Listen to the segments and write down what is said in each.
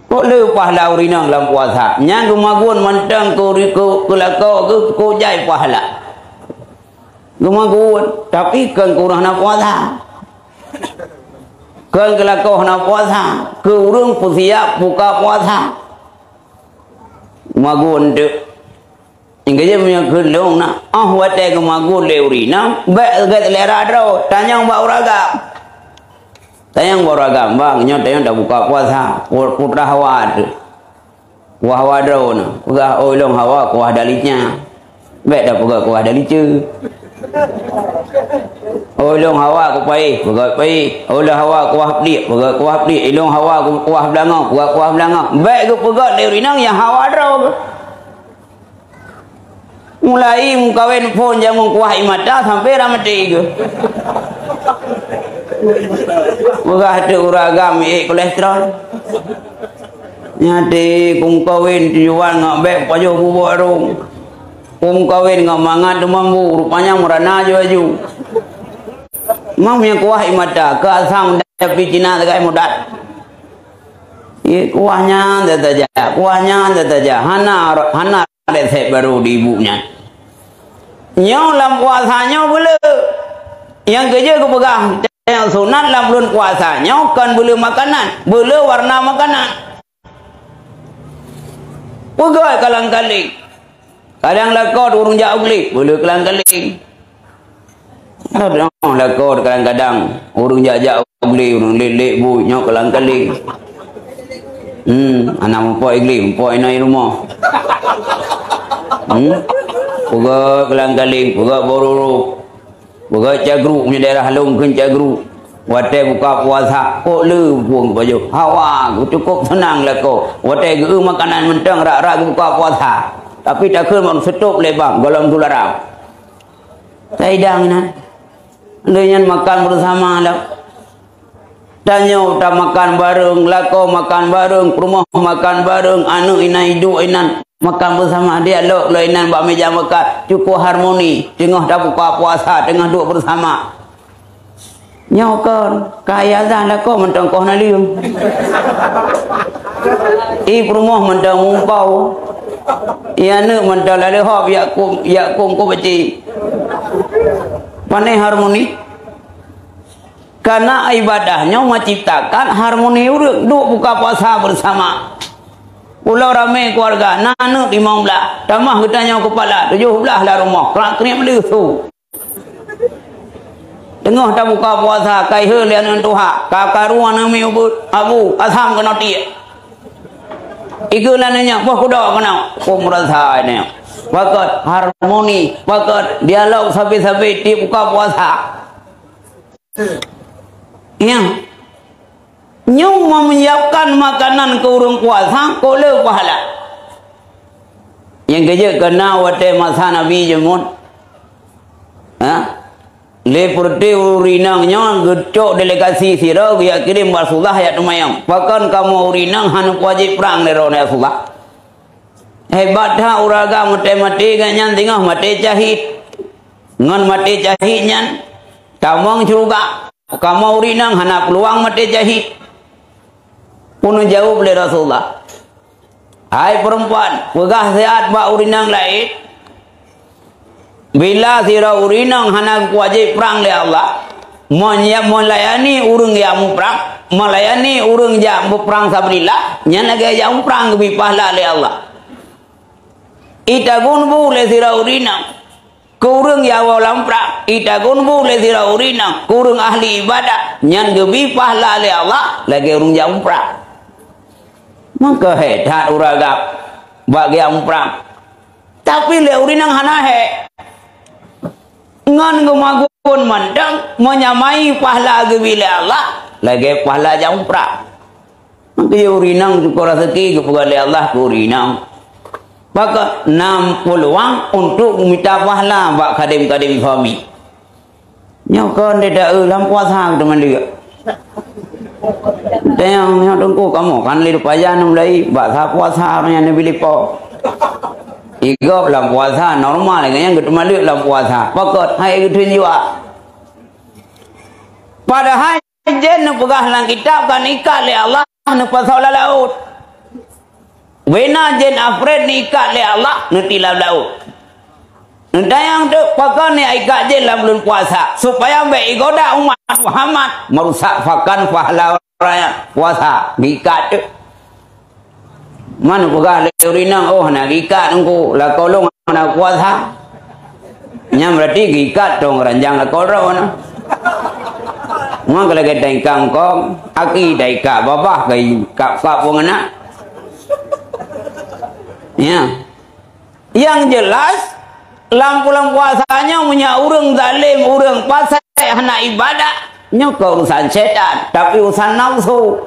Kok lu pahala urinang dalam puasa. Yang gemagun mentang ku lako ku jai pahala. Gemagun tapi kan kurang nak puasa. Kan kelako nak puasa. Ke urung pun siap buka puasa. Gemagun tu. Hingga je punya gelung nak. Watai gemagun le urinang. Baik gat lera draw. Tanyang bau ragam. Tanyang bau ragam bang. Nyo tanyang dah buka puasa. Putra hawa tu. Kuah hawa draw na. Pegah olong hawa kuah dalitnya. Baik dah pegah kuah dalitnya. Olong hawa ku pai, pegah pai. Olong hawa kuah pelik, pegah kuah pelik. Olong hawa ku kuah belangau, pegah kuah belangau. Baik ku pegah le urinang yang hawa draw. Mulai mengkawin pun jangan kuah imata sampai ramati ke. Begah tu uragam kolesterol. Nyati kum kawin tujuan ngak bek pajo bubuk arung. Kum kawin ngak mangan tu mambu rupanya merana aju. Mam yang kuah imata ke asam tapi Cina dekat mudat. Kuahnya saja, kuahnya saja. Hana resep baru di ibunya. Nyo lam puasanya boleh. Yang kerja aku pegang. Yang sunat lam bulan puasanya kan boleh makanan, boleh warna makanan. Pegai kalang-kaling. Kadang lakot urung jauh beli, boleh kalang-kaling. Kadang lakot kadang-kadang urung jauh beli, urung lelek bu, nyo kalang-kaling. Anak mpok igli, mpok inai rumah. Pegak kelang-kaling, pegak bororo, pegak cagru punya daerah halung ke cagru. Watai buka puasa, kok le buang baju. Hawa, cukup senang lah kau. Watai ge makanan mentang rak-rak buka puasa. Tapi tak ke mau setup lebang golong tularang. Saidang nan. Dengan makan bersama lah. Tanya tak makan bareng, lako makan bareng, rumah makan bareng, anu inai du inan. Makan bersama dialog lainan bak meja makan cukup harmoni tengah dah buka puasa tengah duduk bersama nyokon kaya dah lah kau mentang kau nak liung rumah mentang mumpau ia nak mentang lalu hop yakum ko beci pandai harmoni karena ibadahnya menciptakan harmoni urut duduk buka puasa bersama. Pulau ramai keluarga, nanu 15, tamah ketanya kepala, 17 lah rumah, kerak-kerik beli tu. Tengah tak buka puasa, kai he lian tuha, kakaruan nami abu, asam kena tiak. Iku lananya, wah kuda kena, kau merasa ini. Wakat harmoni, wakat dialog sampai-sampai di buka puasa. Yang Nyung menyiapkan makanan ke urung puasa, koleh pahala. Yang kerja kena watai masa Nabi jemun. Le purti urinang nyon gecok delegasi sira dia kirim Rasulullah ayat umayang. Bahkan kamu urinang hanu wajib perang le rone Rasulullah. Hebat ha uraga mati ganyan tengah mati jahit. Ngan mati jahit nyan. Kamong juga. Kamu urinang hana peluang mati jahit. Pun jawab oleh Rasulullah. Hai perempuan, pegah sehat bak urinang lain. Bila sira urinang hana wajib perang oleh Allah, melayani urung yang perang, melayani urung yang berperang sabilillah, nya lagi yang perang lebih pahala oleh Allah. Ita gun boleh sira urinang, kurung yang walam perang. Ita gun boleh sira urinang, kurung ahli ibadah, nya lebih pahala oleh Allah, lagi urung yang perang. Maka hebat uragap bagi yang perang. Tapi le urinang hana he. Ngan gemagun mandang menyamai pahala gebila Allah lagi pahala yang perang. Maka urinang cukup rezeki kepada Allah urinang. Maka 6 peluang untuk minta pahala bak kadim-kadim suami. Nyokon tidak dalam puasa teman dia. Yang tunggu kamu kan lihat pajan mulai bahasa puasa yang nabi lipo. Igo dalam puasa normal yang kita malik dalam puasa. Pakot hai itu jiwa. Padahal jen pegah dalam kitab kan ikat oleh Allah nu pasal laut. Wena jen afred ni ikat le Allah nanti lau. Yang tu pakai ni ikat je dalam bulan puasa supaya baik goda umat Muhammad merusakkan pahala raya puasa ikat tu. Mana pakai leurinang nak ikat engko la kolong nak puasa. Nya berarti ikat dong ranjang la kolong na. Mang kalau kita kangkong, aki dah ikat babah kai kap pun anak. Ya. Yang jelas lampulang puasanya punya urang zalim, urang pasai hana ibadah, nya urusan setan, tapi urusan nafsu.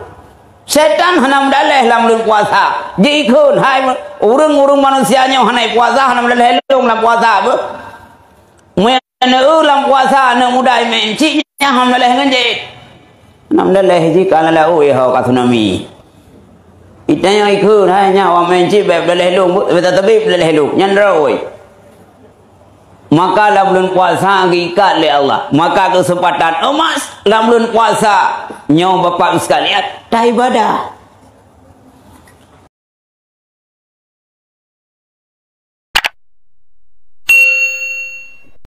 Setan hana mendaleh dalam bulan puasa. Jikun hai urang-urang manusianya hana puasa, hana mendaleh long dalam puasa apa? Mana dalam puasa nak mudai menciknya hana mendaleh nganjit. Hana mendaleh jika la oi ha ka tsunami. Itanya ikun hai nya wa mencik beb daleh long, tetapi daleh long nyan roi. Maka dalam bulan puasa ikat oleh Allah. Maka kesempatan emas dalam bulan puasa. Nyawa bapak sekalian, dah ibadah.